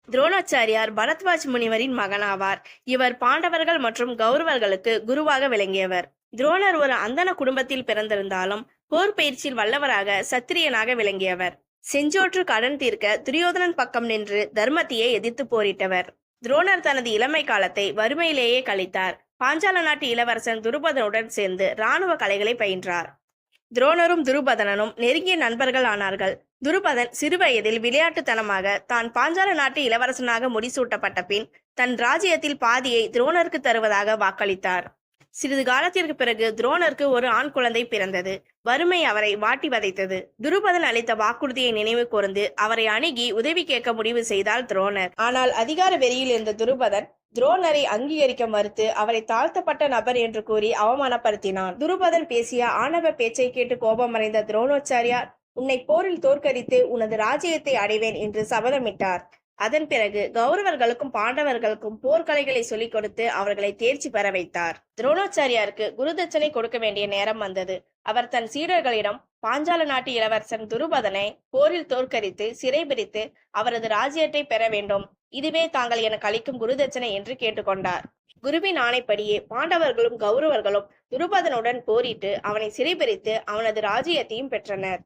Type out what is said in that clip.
துரோணாச்சாரியார் பரத்வாஜ் முனிவரின் மகனாவார். இவர் பாண்டவர்கள் மற்றும் கௌரவர்களுக்கு குருவாக விளங்கியவர். துரோணர் ஒரு அந்தண குடும்பத்தில் பிறந்திருந்தாலும் போர் பயிற்சியில் வல்லவராக சத்திரியனாக விளங்கியவர். செஞ்சோற்று கடன் தீர்க்க துரியோதனன் பக்கம் நின்று தர்மத்தையே எதிர்த்து போரிட்டவர். துரோணர் தனது இளமை காலத்தை வறுமையிலேயே கழித்தார். பாஞ்சால நாட்டு இளவரசன் துருபதனுடன் சேர்ந்து இராணுவ கலைகளை பயின்றார். துரோணரும் துருபதனனும் நெருங்கிய நண்பர்கள் ஆனார்கள். துருபதன் சிறுவயதில் விளையாட்டுத்தனமாக தான் பாஞ்சால நாட்டு இளவரசனாக முடிசூட்டப்பட்ட பின் தன் ராஜ்யத்தில் பாதியை துரோணருக்கு தருவதாக வாக்களித்தார். சிறிது காலத்திற்கு பிறகு துரோணருக்கு ஒரு ஆண் குழந்தை பிறந்தது. வறுமை அவரை வாட்டி வதைத்தது. துருபதன் அளித்த வாக்குறுதியை நினைவு கூர்ந்து அவரை அணுகி உதவி கேட்க முடிவு செய்தார் துரோணர். ஆனால் அதிகார வெறியில் இருந்த துருபதன் துரோணரை அங்கீகரிக்க மறுத்து அவரை தாழ்த்தப்பட்ட நபர் என்று கூறி அவமானப்படுத்தினான். துருபதன் பேசிய ஆணவ பேச்சை கேட்டு கோபமடைந்த துரோணாச்சாரியார், உன்னை போரில் தோற்கடித்து உனது ராஜ்யத்தை அடைவேன் என்று சபதமிட்டார். அதன் பிறகு கௌரவர்களுக்கும் பாண்டவர்களுக்கும் போர்க்கலைகளை சொல்லிக் கொடுத்து அவர்களை தேர்ச்சி பெற வைத்தார். துரோணாச்சாரியாருக்கு குருதட்சணை கொடுக்க வேண்டிய நேரம் வந்தது. அவர் தன் சீடர்களிடம் பாஞ்சால நாட்டு இளவரசன் துருபதனை போரில் தோற்கடித்து சிறைபிடித்து அவரது ராஜ்யத்தை பெற வேண்டும், இதுவே தாங்கள் எனக்கு அளிக்கும் குருதட்சணை என்று கேட்டுக்கொண்டார். குருவின் ஆணைப்படியே பாண்டவர்களும் கௌரவர்களும் துருபதனுடன் போரிட்டு அவனை சிறைபிடித்து அவனது ராஜ்யத்தையும் பெற்றனர்.